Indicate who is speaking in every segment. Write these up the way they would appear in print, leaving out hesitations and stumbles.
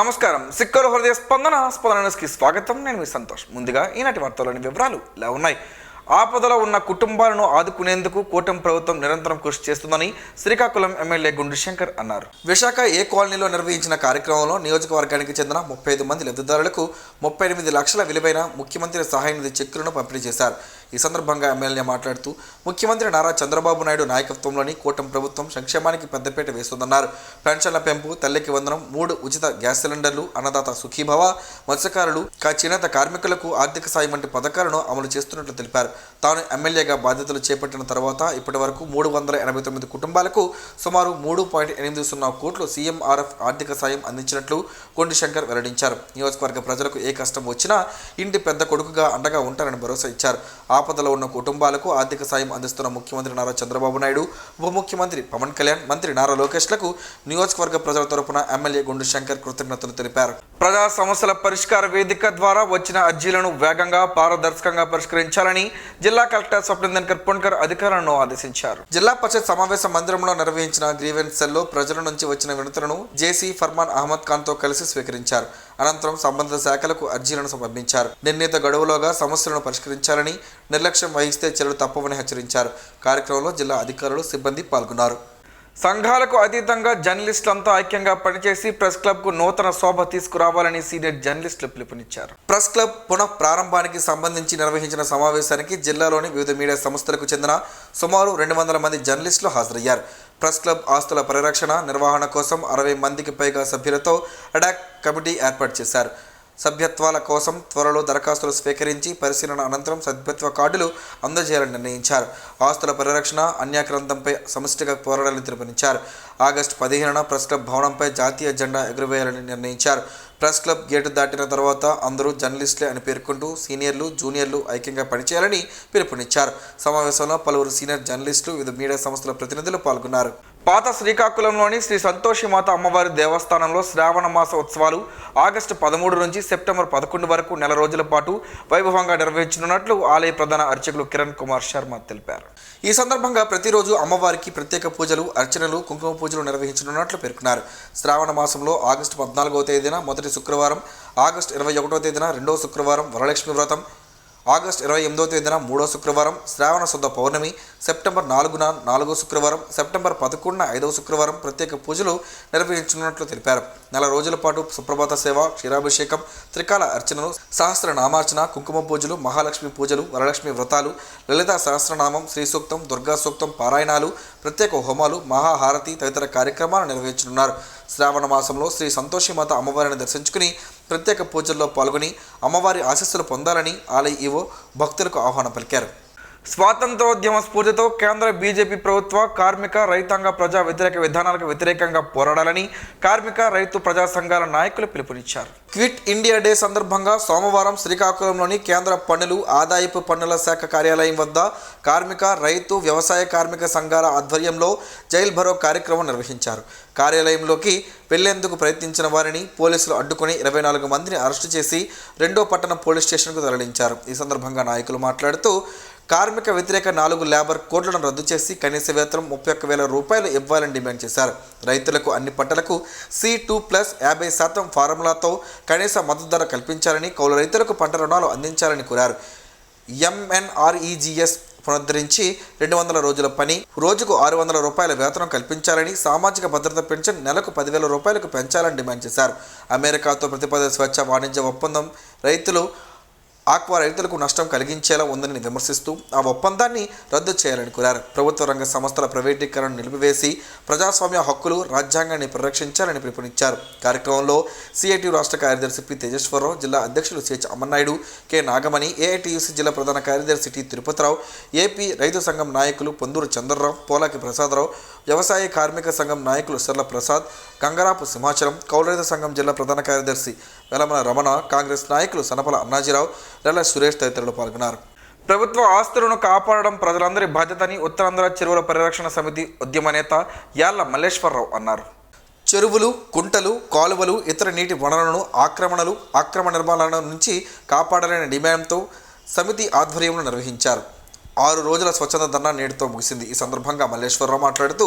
Speaker 1: నమస్కారం. సిక్కల హృదయ స్పందనకి స్వాగతం. నేను మీ సంతోష్. ముందుగా ఈనాటి వార్తల్లోని వివరాలు ఇలా ఉన్నాయి. ఆపదలో ఉన్న కుటుంబాలను ఆదుకునేందుకు కూటమి ప్రభుత్వం నిరంతరం కృషి చేస్తుందని శ్రీకాకుళం ఎమ్మెల్యే గుండు శంకర్ అన్నారు. విశాఖ ఏ కాలనీలో నిర్వహించిన కార్యక్రమంలో నియోజకవర్గానికి చెందిన 35 మంది లబ్ధిదారులకు 38 లక్షల విలువైన ముఖ్యమంత్రి సహాయ నిధి చెక్కులను పంపిణీ చేశారు. ఈ సందర్భంగా ఎమ్మెల్యే మాట్లాడుతూ ముఖ్యమంత్రి నారా చంద్రబాబు నాయుడు నాయకత్వంలోని కూటమి ప్రభుత్వం సంక్షేమానికి పెద్దపీట వేస్తుందన్నారు. పెన్షన్ల పెంపు, తల్లికి వందనం, 3 ఉచిత గ్యాస్ సిలిండర్లు, అన్నదాత సుఖీభవ, మత్స్యకారులు, చేనేత కార్మికులకు ఆర్థిక సాయం వంటి పథకాలను అమలు చేస్తున్నట్లు తెలిపారు. తాను ఎమ్మెల్యేగా బాధ్యతలు చేపట్టిన తర్వాత ఇప్పటి వరకు 389 కుటుంబాలకు సుమారు 3.80 కోట్లు సీఎంఆర్ఎఫ్ ఆర్థిక సాయం అందించినట్లు కొండి శంకర్ వెల్లడించారు. నియోజకవర్గ ప్రజలకు ఏ కష్టం వచ్చినా ఇంటి పెద్ద కొడుకుగా అండగా ఉంటారని భరోసా ఇచ్చారు. ఆపదలో ఉన్న కుటుంబాలకు ఆర్థిక సాయం అందిస్తున్న ముఖ్యమంత్రి నారా చంద్రబాబు నాయుడు, ఉప ముఖ్యమంత్రి పవన్ కళ్యాణ్, మంత్రి నారా లోకేష్లకు నియోజకవర్గ ప్రజల తరపున ఎమ్మెల్యే గుండు శంకర్ కృతజ్ఞతలు తెలిపారు. ప్రజా సమస్యల పరిష్కార వేదిక ద్వారా వచ్చిన అర్జీలను వేగంగా, పారదర్శకంగా పరిష్కరించాలని జిల్లా కలెక్టర్ స్వప్నిల్ పొన్కర్ అధికారులను ఆదేశించారు. జిల్లా పరిషత్ సమావేశ మందిరంలో నిర్వహించిన గ్రీవెన్స్ సెల్లో ప్రజల నుంచి వచ్చిన వినతులను జేసీ ఫర్మాన్ అహ్మద్ ఖాన్ తో కలిసి స్వీకరించారు. అనంతరం సంబంధిత శాఖలకు అర్జీలను సమర్పించారు. నిర్ణీత గడువులోగా సమస్యలను పరిష్కరించాలని, నిర్లక్ష్యం వహిస్తే చర్యలు తప్పవని హెచ్చరించారు. కార్యక్రమంలో జిల్లా అధికారులు, సిబ్బంది పాల్గొన్నారు. సంఘాలకు అతీతంగా జర్నలిస్టులంతా ఐక్యంగా పనిచేసి ప్రెస్ క్లబ్ కు నూతన శోభ తీసుకురావాలని సీనియర్ జర్నలిస్టులు పిలుపునిచ్చారు. ప్రెస్ క్లబ్ పునః ప్రారంభానికి సంబంధించి నిర్వహించిన సమావేశానికి జిల్లాలోని వివిధ మీడియా సంస్థలకు చెందిన సుమారు 200 మంది జర్నలిస్టులు హాజరయ్యారు. ప్రెస్ క్లబ్ ఆస్తుల పరిరక్షణ, నిర్వహణ కోసం 60 మందికి పైగా సభ్యులతో అడాక్ కమిటీ ఏర్పాటు చేశారు. సభ్యత్వాల కోసం త్వరలో దరఖాస్తులు స్వీకరించి పరిశీలన అనంతరం సభ్యత్వ కార్డులు అందజేయాలని నిర్ణయించారు. ఆస్తుల పరిరక్షణ, అన్యాక్రాంతంపై సమిష్టిగా పోరాడాలని పిలుపునిచ్చారు. ఆగస్టు 15న ప్రెస్ క్లబ్ భవనంపై జాతీయ జెండా ఎగురవేయాలని నిర్ణయించారు. ప్రెస్ క్లబ్ గేటు దాటిన తర్వాత అందరూ జర్నలిస్టులే అని పేర్కొంటూ సీనియర్లు, జూనియర్లు ఐక్యంగా పనిచేయాలని పిలుపునిచ్చారు. సమావేశంలో పలువురు సీనియర్ జర్నలిస్టులు, వివిధ మీడియా సంస్థల ప్రతినిధులు పాల్గొన్నారు. పాత శ్రీకాకుళంలోని శ్రీ సంతోషిమాత అమ్మవారి దేవస్థానంలో శ్రావణ మాస ఉత్సవాలు ఆగస్టు 13 నుంచి సెప్టెంబర్ 11 వరకు నెల రోజుల పాటు వైభవంగా నిర్వహించనున్నట్లు ఆలయ ప్రధాన అర్చకులు కిరణ్ కుమార్ శర్మ తెలిపారు. ఈ సందర్భంగా ప్రతిరోజు అమ్మవారికి ప్రత్యేక పూజలు, అర్చనలు, కుంకుమ పూజలు నిర్వహించనున్నట్లు పేర్కొన్నారు. శ్రావణ మాసంలో ఆగస్టు 14వ తేదీన మొదటి శుక్రవారం, ఆగస్టు 21వ తేదీన రెండవ శుక్రవారం వరలక్ష్మి వ్రతం, ఆగస్టు 28వ తేదీన మూడో శుక్రవారం శ్రావణ శుద్ధ పౌర్ణమి, సెప్టెంబర్ 4న 4వ శుక్రవారం, సెప్టెంబర్ 11న 5వ శుక్రవారం ప్రత్యేక పూజలు నిర్వహించనున్నట్లు తెలిపారు. నెల రోజుల పాటు సుప్రభాత సేవ, క్షీరాభిషేకం, త్రికాల అర్చనలు, సహస్రనామార్చన, కుంకుమ పూజలు, మహాలక్ష్మి పూజలు, వరలక్ష్మి వ్రతాలు, లలిత సహస్రనామం, శ్రీ సూక్తం, దుర్గా సూక్తం పారాయణాలు, ప్రత్యేక హోమాలు, మహాహారతి తదితర కార్యక్రమాలు నిర్వహించనున్నారు. శ్రావణ మాసంలో శ్రీ సంతోషిమాత అమ్మవారిని దర్శించుకుని ప్రత్యేక పూజల్లో పాల్గొని అమ్మవారి ఆశీస్సులు పొందాలని ఆలయ ఈవో భక్తులకు ఆహ్వానం పలికారు. స్వాతంత్రోద్యమ స్ఫూర్తితో కేంద్ర బీజేపీ ప్రభుత్వ కార్మిక, రైతాంగ, ప్రజా వ్యతిరేక విధానాలకు వ్యతిరేకంగా పోరాడాలని కార్మిక, రైతు ప్రజా సంఘాల నాయకులు పిలుపునిచ్చారు. క్విట్ ఇండియా డే సందర్భంగా సోమవారం శ్రీకాకుళంలోని కేంద్ర పన్నులు, ఆదాయపు పన్నుల శాఖ కార్యాలయం వద్ద కార్మిక, రైతు, వ్యవసాయ కార్మిక సంఘాల ఆధ్వర్యంలో జైల్ భరో కార్యక్రమం నిర్వహించారు. కార్యాలయంలోకి వెళ్లేందుకు ప్రయత్నించిన వారిని పోలీసులు అడ్డుకుని 24 మందిని అరెస్టు చేసి 2వ పట్టణ పోలీస్ స్టేషన్కు తరలించారు. ఈ సందర్భంగా నాయకులు మాట్లాడుతూ కార్మిక వ్యతిరేక 4 లేబర్ కోడ్లను రద్దు చేసి కనీస వేతనం 31,000 రూపాయలు ఇవ్వాలని డిమాండ్ చేశారు. రైతులకు అన్ని పంటలకు C2+ 50% ఫార్ములాతో కనీస మద్దతు ధర కల్పించాలని, కౌలు రైతులకు పంట రుణాలు అందించాలని కోరారు. MNREGS పునరుద్ధరించి 200 రోజుల పని, రోజుకు 600 రూపాయల వేతనం కల్పించాలని, సామాజిక భద్రత పెన్షన్ నెలకు 10,000 రూపాయలకు పెంచాలని డిమాండ్ చేశారు. అమెరికాతో ప్రతిపాదిత స్వేచ్ఛ వాణిజ్య ఒప్పందం ఆక్వా రైతులకు నష్టం కలిగించేలా ఉందని విమర్శిస్తూ ఆ ఒప్పందాన్ని రద్దు చేయాలని కోరారు. ప్రభుత్వ రంగ సంస్థల ప్రైవేటీకరణను నిలిపివేసి ప్రజాస్వామ్య హక్కులు, రాజ్యాంగాన్ని పరిరక్షించాలని పిలుపునిచ్చారు. కార్యక్రమంలో సిఐటియు రాష్ట్ర కార్యదర్శి పి తేజేశ్వరరావు, జిల్లా అధ్యక్షులు సిహెచ్ అమర్నాయుడు, కె నాగమణి, ఏఐటియుసి జిల్లా ప్రధాన కార్యదర్శి టి తిరుపతిరావు, ఏపీ రైతు సంఘం నాయకులు పొందూరు చంద్రరావు, పోలాకి ప్రసాదరావు, వ్యవసాయ కార్మిక సంఘం నాయకులు సర్ల ప్రసాద్, గంగరాపు సింహాచలం, కౌలు సంఘం జిల్లా ప్రధాన కార్యదర్శి వెలమల రమణ, కాంగ్రెస్ నాయకులు సనపల అన్నాజీరావు, రెల్ల సురేష్ తదితరులు పాల్గొన్నారు. ప్రభుత్వ ఆస్తులను కాపాడడం ప్రజలందరి బాధ్యతని ఉత్తరాంధ్ర చెరువుల పరిరక్షణ సమితి ఉద్యమ నేత యాళ్ల మల్లేశ్వరరావు అన్నారు. చెరువులు, కుంటలు, కాలువలు, ఇతర నీటి వనరులను ఆక్రమణ నిర్మాణాల నుంచి కాపాడాలనే డిమాండ్తో సమితి ఆధ్వర్యంలో నిర్వహించారు. 6 రోజుల స్వచ్ఛంద ధర్నా నేటితో ముగిసింది. ఈ సందర్భంగా మల్లేశ్వరరావు మాట్లాడుతూ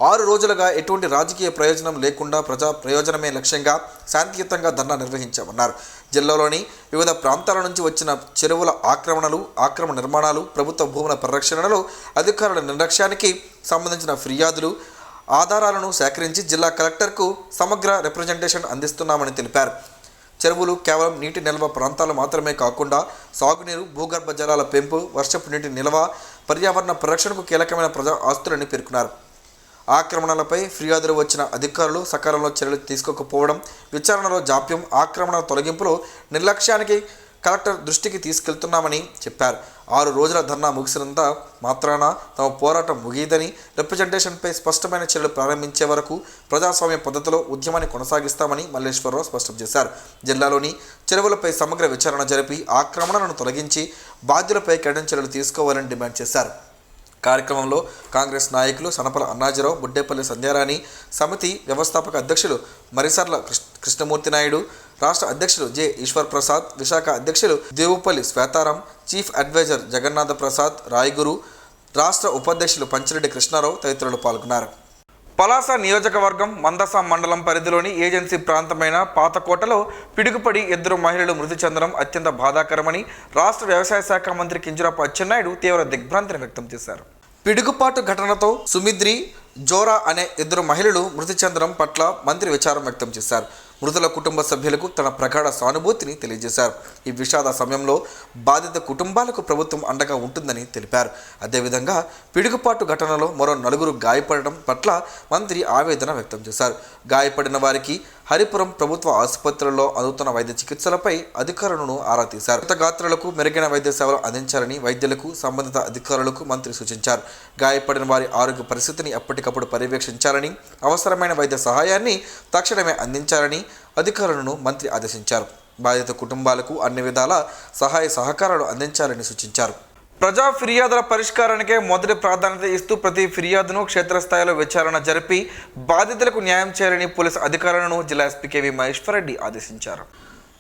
Speaker 1: 6 రోజులుగా ఎటువంటి రాజకీయ ప్రయోజనం లేకుండా ప్రజా ప్రయోజనమే లక్ష్యంగా శాంతియుతంగా ధర్నా నిర్వహించామన్నారు. జిల్లాలోని వివిధ ప్రాంతాల నుంచి వచ్చిన చెరువుల ఆక్రమణ నిర్మాణాలు, ప్రభుత్వ భూముల పరిరక్షణలో అధికారుల నిర్లక్ష్యానికి సంబంధించిన ఫిర్యాదులు, ఆధారాలను సేకరించి జిల్లా కలెక్టర్కు సమగ్ర రిప్రజెంటేషన్ అందిస్తున్నామని తెలిపారు. చెరువులు కేవలం నీటి నిల్వ ప్రాంతాలు మాత్రమే కాకుండా సాగునీరు, భూగర్భ జలాల పెంపు, వర్షపు నీటి నిల్వ, పర్యావరణ పరిరక్షణకు కీలకమైన ప్రజా ఆస్తులని పేర్కొన్నారు. ఆక్రమణలపై ఫిర్యాదులు వచ్చిన అధికారులు సకాలంలో చర్యలు తీసుకోకపోవడం, విచారణలో జాప్యం, ఆక్రమణ తొలగింపులో నిర్లక్ష్యానికి కలెక్టర్ దృష్టికి తీసుకెళ్తున్నామని చెప్పారు. 6 రోజుల ధర్నా ముగిసినంత మాత్రాన తమ పోరాటం ముగియదని, రిప్రజెంటేషన్పై స్పష్టమైన చర్యలు ప్రారంభించే వరకు ప్రజాస్వామ్య పద్ధతిలో ఉద్యమాన్ని కొనసాగిస్తామని మల్లేశ్వరరావు స్పష్టం చేశారు. జిల్లాలోని చెరువులపై సమగ్ర విచారణ జరిపి ఆక్రమణలను తొలగించి బాధ్యులపై కఠిన చర్యలు తీసుకోవాలని డిమాండ్ చేశారు. కార్యక్రమంలో కాంగ్రెస్ నాయకులు సనపల అన్నాజీరావు, బుడ్డేపల్లి సంధ్యారాణి, సమితి వ్యవస్థాపక అధ్యక్షులు మరిసర్ల కృష్ణమూర్తి నాయుడు, రాష్ట్ర అధ్యక్షులు జె ఈశ్వర్ ప్రసాద్, విశాఖ అధ్యక్షులు దేవుపల్లి శ్వేతారాం, చీఫ్ అడ్వైజర్ జగన్నాథ ప్రసాద్ రాయగురు, రాష్ట్ర ఉపాధ్యక్షులు పంచిరెడ్డి కృష్ణారావు తదితరులు పాల్గొన్నారు. పలాస నియోజకవర్గం మందస మండలం పరిధిలోని ఏజెన్సీ ప్రాంతమైన పాతకోటలో పిడుగుపడి 2 మహిళలు మృతి చెందడం అత్యంత బాధాకరమని రాష్ట్ర వ్యవసాయ శాఖ మంత్రి కింజరాపు అచ్చెన్నాయుడు తీవ్ర దిగ్భ్రాంతిని వ్యక్తం చేశారు. పిడుగుపాటు ఘటనతో సుమిద్రి, జోరా అనే 2 మహిళలు మృతి చెందడం పట్ల మంత్రి విచారం వ్యక్తం చేశారు. మృతుల కుటుంబ సభ్యులకు తన ప్రగాఢ సానుభూతిని తెలియజేశారు. ఈ విషాద సమయంలో బాధిత కుటుంబాలకు ప్రభుత్వం అండగా ఉంటుందని తెలిపారు. అదేవిధంగా పిడుగుపాటు ఘటనలో మరో 4 గాయపడడం పట్ల మంత్రి ఆవేదన వ్యక్తం చేశారు. గాయపడిన వారికి హరిపురం ప్రభుత్వ ఆసుపత్రుల్లో అందుతున్న వైద్య చికిత్సలపై అధికారులను ఆరా తీశారు. మృతగాత్రులకు మెరుగైన వైద్య సేవలు అందించాలని వైద్యులకు, సంబంధిత అధికారులకు మంత్రి సూచించారు. గాయపడిన వారి ఆరోగ్య పరిస్థితిని ఎప్పటికప్పుడు పర్యవేక్షించాలని, అవసరమైన వైద్య సహాయాన్ని తక్షణమే అందించాలని అధికారులను మంత్రి ఆదేశించారు. బాధిత కుటుంబాలకు అన్ని విధాల సహాయ సహకారాలు అందించాలని సూచించారు. ప్రజా ఫిర్యాదుల పరిష్కారానికే మొదటి ప్రాధాన్యత ఇస్తూ ప్రతి ఫిర్యాదును క్షేత్రస్థాయిలో విచారణ జరిపి బాధితులకు న్యాయం చేయాలని పోలీసు అధికారులను జిల్లా ఎస్పీ కెవి మహేశ్వర్ రెడ్డి ఆదేశించారు.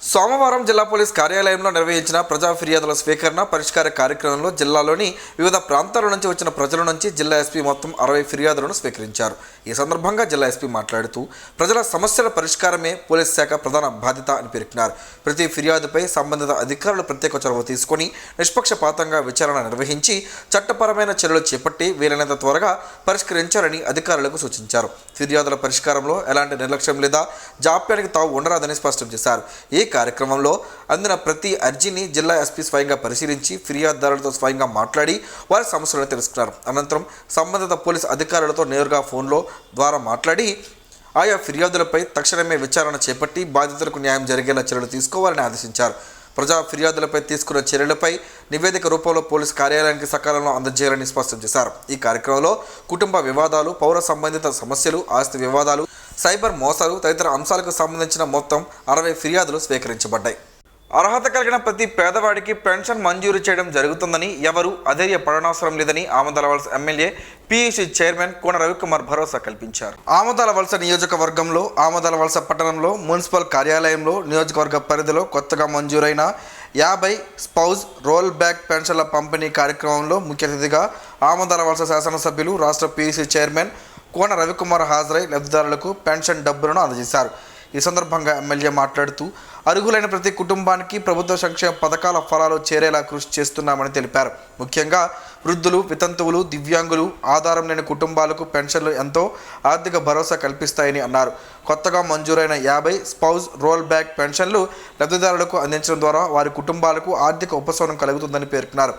Speaker 1: సోమవారం జిల్లా పోలీస్ కార్యాలయంలో నిర్వహించిన ప్రజా ఫిర్యాదుల స్వీకరణ పరిష్కార కార్యక్రమంలో జిల్లాలోని వివిధ ప్రాంతాల నుంచి వచ్చిన ప్రజల నుంచి జిల్లా ఎస్పీ మొత్తం 60 ఫిర్యాదులను స్వీకరించారు. ఈ సందర్భంగా జిల్లా ఎస్పీ మాట్లాడుతూ ప్రజల సమస్యల పరిష్కారమే పోలీస్ శాఖ ప్రధాన బాధ్యత అని పేర్కొన్నారు. ప్రతి ఫిర్యాదుపై సంబంధిత అధికారులు ప్రత్యేక చొరవ తీసుకొని నిష్పక్షపాతంగా విచారణ నిర్వహించి చట్టపరమైన చర్యలు చేపట్టి వీలైనంత త్వరగా పరిష్కరించాలని అధికారులకు సూచించారు. ఫిర్యాదుల పరిష్కారంలో ఎలాంటి నిర్లక్ష్యం లేదా జాప్యానికి తావు ఉండరాదని స్పష్టం చేశారు. ఈ కార్యక్రమంలో అందిన ప్రతి అర్జీని జిల్లా ఎస్పీ స్వయంగా పరిశీలించి ఫిర్యాదుదారులతో స్వయంగా మాట్లాడి వారి సమస్యలను తెలుసుకున్నారు. అనంతరం సంబంధిత పోలీసు అధికారులతో నేరుగా ఫోన్లో ద్వారా మాట్లాడి ఆయా ఫిర్యాదులపై తక్షణమే విచారణ చేపట్టి బాధితులకు న్యాయం జరిగేలా చర్యలు తీసుకోవాలని ఆదేశించారు. ప్రజా ఫిర్యాదులపై తీసుకున్న చర్యలపై నివేదిక రూపంలో పోలీసు కార్యాలయానికి సకాలంలో అందజేయాలని స్పష్టం చేశారు. ఈ కార్యక్రమంలో కుటుంబ వివాదాలు, పౌర సంబంధిత సమస్యలు, ఆస్తి వివాదాలు, సైబర్ మోసాలు తదితర అంశాలకు సంబంధించిన మొత్తం 60 ఫిర్యాదులు స్వీకరించబడ్డాయి. అర్హత కలిగిన ప్రతి పేదవాడికి పెన్షన్ మంజూరు చేయడం జరుగుతుందని, ఎవరు అధైర్యపడనవసరం లేదని ఆమదాలవలస ఎమ్మెల్యే పిఈసి చైర్మన్ కోన రవికుమార్ భరోసా కల్పించారు. ఆమదాలవలస నియోజకవర్గంలో ఆమదాలవలస పట్టణంలో మున్సిపల్ కార్యాలయంలో నియోజకవర్గ పరిధిలో కొత్తగా మంజూరైన 50 స్పౌజ్ రోల్ బ్యాక్ పెన్షన్ల పంపిణీ కార్యక్రమంలో ముఖ్య అతిథిగా ఆమదాలవలస శాసనసభ్యులు, రాష్ట్ర పిఈసి చైర్మన్ కోన రవికుమార్ హాజరై లబ్ధిదారులకు పెన్షన్ డబ్బులను అందజేశారు. ఈ సందర్భంగా ఎమ్మెల్యే మాట్లాడుతూ అర్హులైన ప్రతి కుటుంబానికి ప్రభుత్వ సంక్షేమ పథకాల ఫలాలు చేరేలా కృషి చేస్తున్నామని తెలిపారు. ముఖ్యంగా వృద్ధులు, వితంతువులు, దివ్యాంగులు, ఆధారం లేని కుటుంబాలకు పెన్షన్లు ఎంతో ఆర్థిక భరోసా కల్పిస్తాయని అన్నారు. కొత్తగా మంజూరైన 50 స్పౌజ్ రోల్ బ్యాక్ పెన్షన్లు లబ్ధిదారులకు అందించడం ద్వారా వారి కుటుంబాలకు ఆర్థిక ఉపశమనం కలుగుతుందని పేర్కొన్నారు.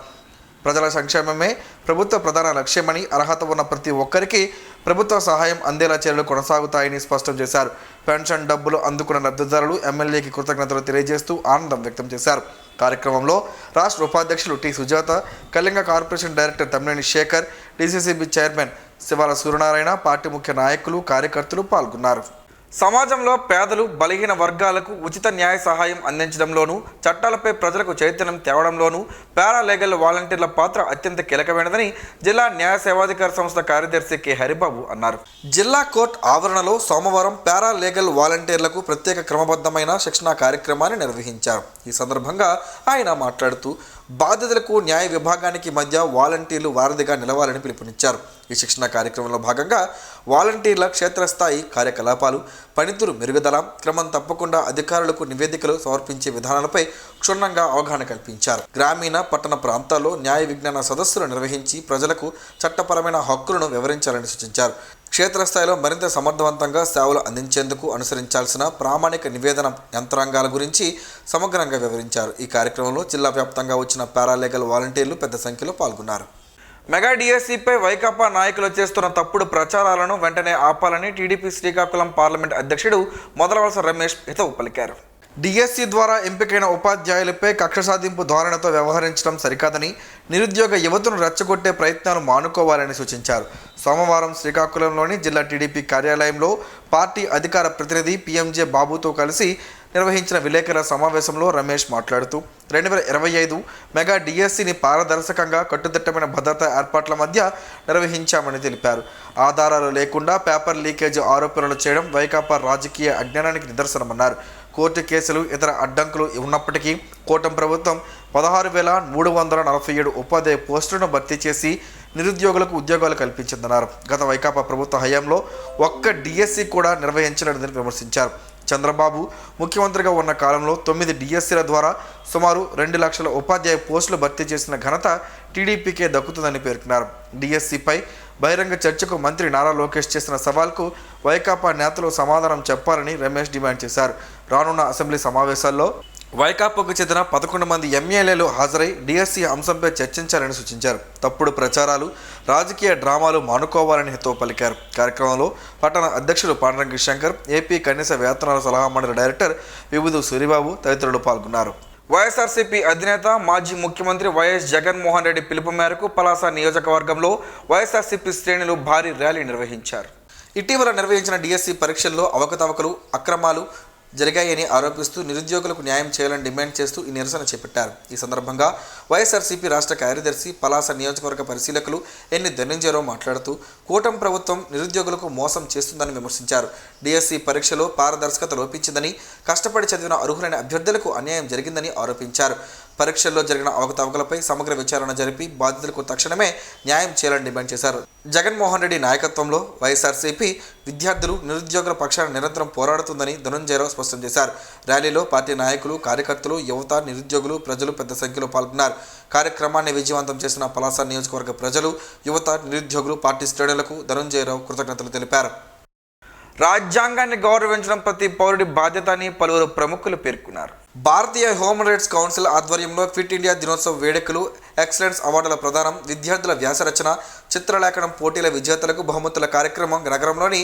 Speaker 1: ప్రజల సంక్షేమమే ప్రభుత్వ ప్రధాన లక్ష్యమని, అర్హత ఉన్న ప్రతి ఒక్కరికి ప్రభుత్వ సహాయం అందేలా చర్యలు కొనసాగుతాయని స్పష్టం చేశారు. పెన్షన్ డబ్బులు అందుకున్న లబ్ధిదారులు ఎమ్మెల్యేకి కృతజ్ఞతలు తెలియజేస్తూ ఆనందం వ్యక్తం చేశారు. కార్యక్రమంలో రాష్ట్ర ఉపాధ్యక్షులు T Sujatha, Kalinga corporation director Tammineni Shekhar, DCCB chairman Sivala Suryanarayana, party ముఖ్య నాయకులు, కార్యకర్తలు పాల్గొన్నారు. సమాజంలో పేదలు బలహీన వర్గాలకు ఉచిత న్యాయ సహాయం అందించడంలోనూ చట్టాలపై ప్రజలకు చైతన్యం తేవడంలోనూ పారాలీగల్ వాలంటీర్ల పాత్ర అత్యంత కీలకమైనదని జిల్లా న్యాయ సేవాధికార సంస్థ కార్యదర్శి కె హరిబాబు అన్నారు. జిల్లా కోర్టు ఆవరణలో సోమవారం పారాలీగల్ వాలంటీర్లకు ప్రత్యేక క్రమబద్ధమైన శిక్షణా కార్యక్రమాన్ని నిర్వహించారు. ఈ సందర్భంగా ఆయన మాట్లాడుతూ బాధితులకు న్యాయ విభాగానికి మధ్య వాలంటీర్లు వారధిగా నిలవాలని పిలుపునిచ్చారు. ఈ శిక్షణ కార్యక్రమంలో భాగంగా వాలంటీర్ల క్షేత్రస్థాయి కార్యకలాపాలు, పనితీరు మెరుగుదల, క్రమం తప్పకుండా అధికారులకు నివేదికలు సమర్పించే విధానాలపై క్షుణ్ణంగా అవగాహన కల్పించారు. గ్రామీణ పట్టణ ప్రాంతాల్లో న్యాయ విజ్ఞాన సదస్సులు నిర్వహించి ప్రజలకు చట్టపరమైన హక్కులను వివరించాలని సూచించారు. క్షేత్రస్థాయిలో మరింత సమర్థవంతంగా సేవలు అందించేందుకు అనుసరించాల్సిన ప్రామాణిక నివేదన యంత్రాంగాల గురించి సమగ్రంగా వివరించారు. ఈ కార్యక్రమంలో జిల్లా వ్యాప్తంగా వచ్చిన పారాలీగల్ వాలంటీర్లు పెద్ద సంఖ్యలో పాల్గొన్నారు. మెగా డిఎస్సిపై వైకాపా నాయకులు చేస్తున్న తప్పుడు ప్రచారాలను వెంటనే ఆపాలని టీడీపీ శ్రీకాకుళం పార్లమెంట్ అధ్యక్షుడు మొదలవలస రమేష్ హితవు పలికారు. డిఎస్సి ద్వారా ఎంపికైన ఉపాధ్యాయులపై కక్ష సాధింపు ధోరణితో వ్యవహరించడం సరికాదని, నిరుద్యోగ యువతను రెచ్చగొట్టే ప్రయత్నాలు మానుకోవాలని సూచించారు. సోమవారం శ్రీకాకుళంలోని జిల్లా టీడీపీ కార్యాలయంలో పార్టీ అధికార ప్రతినిధి పిఎంజే బాబుతో కలిసి నిర్వహించిన విలేకరుల సమావేశంలో రమేష్ మాట్లాడుతూ 2025 మెగా డిఎస్సిని పారదర్శకంగా కట్టుదిట్టమైన భద్రతా ఏర్పాట్ల మధ్య నిర్వహించామని తెలిపారు. ఆధారాలు లేకుండా పేపర్ లీకేజ్ ఆరోపణలు చేయడం వైకాపా రాజకీయ అజ్ఞానానికి నిదర్శనమన్నారు. కోర్టు కేసులు, ఇతర అడ్డంకులు ఉన్నప్పటికీ కూటమి ప్రభుత్వం 16,347 ఉపాధ్యాయ పోస్టులను భర్తీ చేసి నిరుద్యోగులకు ఉద్యోగాలు కల్పించిందన్నారు. గత వైకాపా ప్రభుత్వ హయాంలో ఒక్క డిఎస్సి కూడా నిర్వహించలేదని విమర్శించారు. చంద్రబాబు ముఖ్యమంత్రిగా ఉన్న కాలంలో 9 డిఎస్సీల ద్వారా సుమారు 2 లక్షల ఉపాధ్యాయ పోస్టులు భర్తీ చేసిన ఘనత టీడీపీకే దక్కుతుందని పేర్కొన్నారు. డిఎస్సిపై బహిరంగ చర్చకు మంత్రి నారా లోకేష్ చేసిన సవాల్కు వైకాపా నేతలు సమాధానం చెప్పాలని రమేష్ డిమాండ్ చేశారు. రానున్న అసెంబ్లీ సమావేశాల్లో వైకాపాకు చెందిన 11 మంది ఎమ్మెల్యేలు హాజరై డిఎస్సి అంశంపై చర్చించాలని సూచించారు. తప్పుడు ప్రచారాలు, రాజకీయ డ్రామాలు మానుకోవాలని హితవు పలికారు. కార్యక్రమంలో పట్టణ అధ్యక్షుడు పాండ్రంగి శంకర్, ఏపీ కనీస వేతనాల సలహా మండలి డైరెక్టర్ విభుదు సూరిబాబు తదితరులు పాల్గొన్నారు. వైఎస్ఆర్సీపీ అధినేత మాజీ ముఖ్యమంత్రి వైఎస్ జగన్మోహన్ రెడ్డి పిలుపు మేరకు పలాస నియోజకవర్గంలో వైఎస్ఆర్సీపీ శ్రేణులు భారీ ర్యాలీ నిర్వహించారు. ఇటీవల నిర్వహించిన డిఎస్సి పరీక్షల్లో అవకతవకలు, అక్రమాలు జరిగాయని ఆరోపిస్తూ నిరుద్యోగులకు న్యాయం చేయాలని డిమాండ్ చేస్తూ ఈ నిరసన చేపట్టారు. ఈ సందర్భంగా వైఎస్ఆర్సీపీ రాష్ట్ర కార్యదర్శి, పలాస నియోజకవర్గ పరిశీలకులు ఎన్ని ధనంజయరావు మాట్లాడుతూ కూటమి ప్రభుత్వం నిరుద్యోగులకు మోసం చేస్తుందని విమర్శించారు. డిఎస్సి పరీక్షలో పారదర్శకత లోపించిందని, కష్టపడి చదివిన అర్హులైన అభ్యర్థులకు అన్యాయం జరిగిందని ఆరోపించారు. పరీక్షల్లో జరిగిన అవకతవకలపై సమగ్ర విచారణ జరిపి బాధితులకు తక్షణమే న్యాయం చేయాలని డిమాండ్ చేశారు. జగన్మోహన్ రెడ్డి నాయకత్వంలో వైఎస్ఆర్సీపీ విద్యార్థులు, నిరుద్యోగుల పక్షాన నిరంతరం పోరాడుతుందని ధనంజయరావు స్పష్టం చేశారు. ర్యాలీలో పార్టీ నాయకులు, కార్యకర్తలు, యువత, నిరుద్యోగులు, ప్రజలు పెద్ద సంఖ్యలో పాల్గొన్నారు. కార్యక్రమాన్ని విజయవంతం చేసిన పలాస నియోజకవర్గ ప్రజలు, యువత, నిరుద్యోగులు, పార్టీ శ్రేణులకు ధనంజయరావు కృతజ్ఞతలు తెలిపారు. రాజ్యాంగాన్ని గౌరవించడం ప్రతి పౌరుడి బాధ్యత అని పలువురు ప్రముఖులు పేర్కొన్నారు. భారతీయ హ్యూమన్ రైట్స్ కౌన్సిల్ ఆధ్వర్యంలో క్విట్ ఇండియా దినోత్సవ వేడుకలు, ఎక్సలెన్స్ అవార్డుల ప్రదానం, విద్యార్థుల వ్యాసరచన, చిత్రలేఖనం పోటీల విజేతలకు బహుమతుల కార్యక్రమం నగరంలోని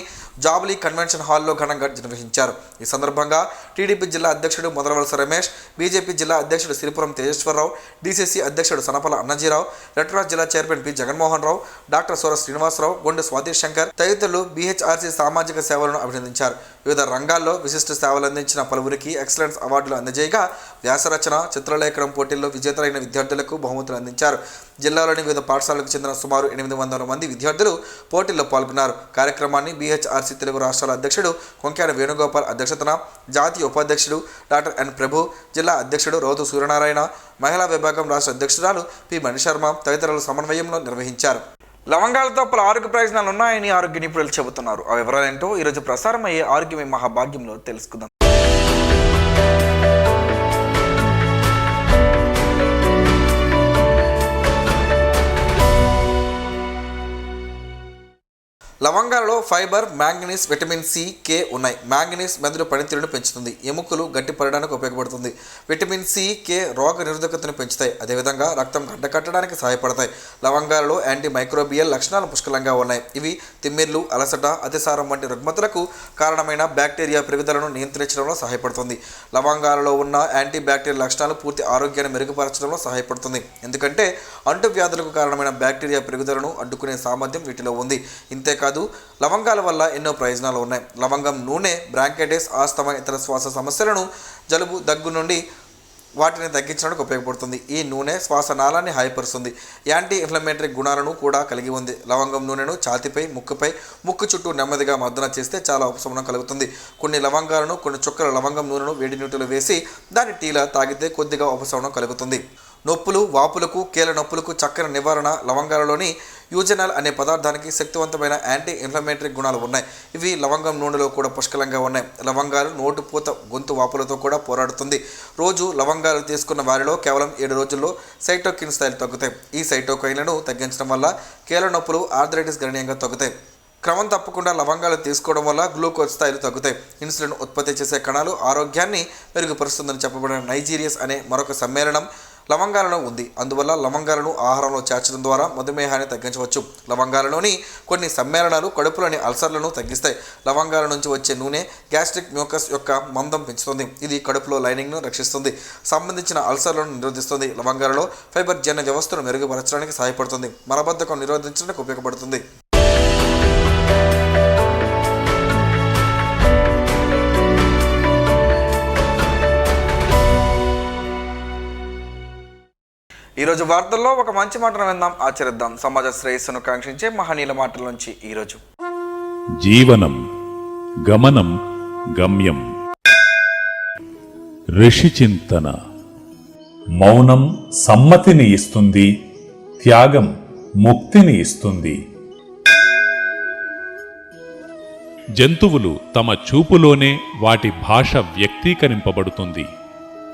Speaker 1: జాబ్లీ కన్వెన్షన్ హాల్లో ఘనంగా నిర్వహించారు. ఈ సందర్భంగా టీడీపీ జిల్లా అధ్యక్షుడు మొదలవలస రమేష్, బీజేపీ జిల్లా అధ్యక్షుడు సిరిపురం తేజేశ్వరరావు, డీసీసీ అధ్యక్షుడు సనపల అన్నజీరావు, రెడ్రాస్ జిల్లా chairman P Jaganmohan Rao, doctor సోర శ్రీనివాసరావు, గొండు స్వాతి శంకర్ తదితరులు బీహెచ్ఆర్సీ సామాజిక సేవలను అభినందించారు. వివిధ రంగాల్లో విశిష్ట సేవలు అందించిన పలువురికి ఎక్సలెన్స్ అవార్డులు అందజేయగా వ్యాసరచన, చిత్రలేఖనం పోటీల్లో విజేతలైన విద్యార్థులకు బహుమతులు అందించారు. జిల్లాలోని వివిధ పాఠశాలకు చెందిన సుమారు 800 మంది విద్యార్థులు పోటీల్లో పాల్గొన్నారు. కార్యక్రమాన్ని బీహెచ్ఆర్సీ తెలుగు రాష్ట్రాల అధ్యక్షుడు కొంక్యాన వేణుగోపాల్ అధ్యక్షతన, జాతీయ ఉపాధ్యక్షుడు డాక్టర్ ఎన్ ప్రభు, జిల్లా అధ్యక్షుడు రౌతు సూర్యనారాయణ, మహిళా విభాగం రాష్ట్ర అధ్యక్షురాలు పి మణిశర్మ తదితరుల సమన్వయంలో నిర్వహించారు. లవంగాలతో పలు ఆరోగ్య ప్రయోజనాలు ఉన్నాయని ఆరోగ్య నిపుణులు చెబుతున్నారు. ఆ వివరాలేంటో ఈరోజు ప్రసారమయ్యే ఆరోగ్యమే మహాభాగ్యంలో తెలుసుకుందాం. లవంగాలలో ఫైబర్, మ్యాంగనీస్, విటమిన్ సి, కే ఉన్నాయి. మ్యాంగనీస్ మెదడు పనితీరును పెంచుతుంది, ఎముకలు గట్టిపడడానికి ఉపయోగపడుతుంది. విటమిన్ సి, కే రోగ నిరోధకతను పెంచుతాయి, అదేవిధంగా రక్తం గడ్డకట్టడానికి సహాయపడతాయి. లవంగాలలో యాంటీ మైక్రోబియల్ లక్షణాలు పుష్కలంగా ఉన్నాయి. ఇవి తిమ్మిర్లు, అలసట, అతిసారం వంటి రుగ్మతలకు కారణమైన బ్యాక్టీరియా పెరుగుదలను నియంత్రించడంలో సహాయపడుతుంది. లవంగాలలో ఉన్న యాంటీ బ్యాక్టీరియల్ లక్షణాలు పూర్తి ఆరోగ్యాన్ని మెరుగుపరచడంలో సహాయపడుతుంది, ఎందుకంటే అంటువ్యాధులకు కారణమైన బ్యాక్టీరియా పెరుగుదలను అడ్డుకునే సామర్థ్యం వీటిలో ఉంది. ఇంతేకాదు లవంగాల వల్ల ఎన్నో ప్రయోజనాలు ఉన్నాయి. లవంగం నూనె బ్రాంకైటిస్, ఆస్తమా, ఇతర శ్వాస సమస్యలను, జలుబు, దగ్గు నుండి వాటిని తగ్గించడానికి ఉపయోగపడుతుంది. ఈ నూనె శ్వాసనాళాన్ని హాయిపరుస్తుంది. యాంటీ ఇన్ఫ్లమేటరీ గుణాలను కూడా కలిగి ఉంది. లవంగం నూనెను ఛాతీపై, ముక్కుపై, ముక్కు చుట్టూ నెమ్మదిగా మర్దన చేస్తే చాలా ఉపశమనం కలుగుతుంది. కొన్ని లవంగాలను, కొన్ని చుక్కల లవంగం నూనెను వేడి నీటిలో వేసి దాని టీలా తాగితే కొద్దిగా ఉపశమనం కలుగుతుంది. నొప్పులు, వాపులకు, కీళ్ళ నొప్పులకు చక్కని నివారణ. లవంగాలలోని యూజెనాల్ అనే పదార్థానికి శక్తివంతమైన యాంటీ ఇన్ఫ్లమేటరీ గుణాలు ఉన్నాయి. ఇవి లవంగం నూనెలో కూడా పుష్కలంగా ఉన్నాయి. లవంగాలు నోటుపూత, గొంతు వాపులతో కూడా పోరాడుతుంది. రోజు లవంగాలు తీసుకున్న వారిలో కేవలం 7 రోజుల్లో సైటోకిన్ స్థాయిలు తగ్గుతాయి. ఈ సైటోకైన్లను తగ్గించడం వల్ల కీళ్ళ నొప్పులు, ఆర్థరైటిస్ గణనీయంగా తగ్గుతాయి. క్రమం తప్పకుండా లవంగాలు తీసుకోవడం వల్ల గ్లూకోజ్ స్థాయిలు తగ్గుతాయి. ఇన్సులిన్ ఉత్పత్తి చేసే కణాలు ఆరోగ్యాన్ని మెరుగుపరుస్తుందని చెప్పబడిన నైజీరియస్ అనే మరొక సమ్మేళనం లవంగాలలో ఉంది. అందువల్ల లవంగాలను ఆహారంలో చేర్చడం ద్వారా మధుమేహాన్ని తగ్గించవచ్చు. లవంగాలలోని కొన్ని సమ్మేళనాలు కడుపులోని అల్సర్లను తగ్గిస్తాయి. లవంగాల నుంచి వచ్చే నూనె గ్యాస్ట్రిక్ మ్యూకస్ యొక్క మందం పెంచుతుంది. ఇది కడుపులో లైనింగ్ను రక్షిస్తుంది, సంబంధించిన అల్సర్లను నిరోధిస్తుంది. లవంగాలలో ఫైబర్ జన్య వ్యవస్థను మెరుగుపరచడానికి సహాయపడుతుంది, మలబద్ధకం నిరోధించడానికి ఉపయోగపడుతుంది. ఈరోజు వార్తల్లో ఒక మంచి మాటను విందాం, ఆచరిద్దాం. సమాజ శ్రేయస్సును కాంక్షించే మహనీయుల మాటల నుంచి ఈరోజు.
Speaker 2: జీవనం గమనం గమ్యం. ఋషి చింతన. మౌనం సమ్మతిని ఇస్తుంది, త్యాగం ముక్తిని ఇస్తుంది. జంతువులు తమ చూపులోనే వాటి భాష వ్యక్తీకరింపబడుతుంది.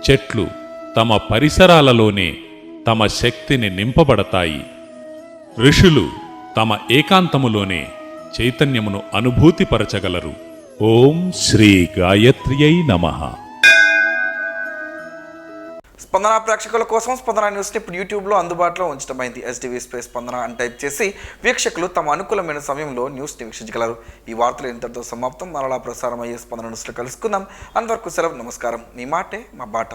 Speaker 2: చెట్లు తమ పరిసరాలలోనే తమ శక్తిని నింపబడతాయి. ఋషులు తమ ఏకాంతములోనే చైతన్యమును అనుభూతిపరచగలరు. ఓం శ్రీ గాయత్ర్యై నమః.
Speaker 1: స్పందన ప్రేక్షకుల కోసం స్పందన న్యూస్ని ఇప్పుడు యూట్యూబ్లో అందుబాటులో ఉంచడమైంది. ఎస్టీవీ స్పేస్ స్పందన అని టైప్ చేసి వీక్షకులు తమ అనుకూలమైన సమయంలో న్యూస్ని వీక్షించగలరు. ఈ వార్తలు ఇంతటితో సమాప్తం. మరలా ప్రసారం అయ్యే స్పందన న్యూస్లో కలుసుకుందాం. అంతవరకు సెలవు. నమస్కారం. మీ మాటే మా బాట.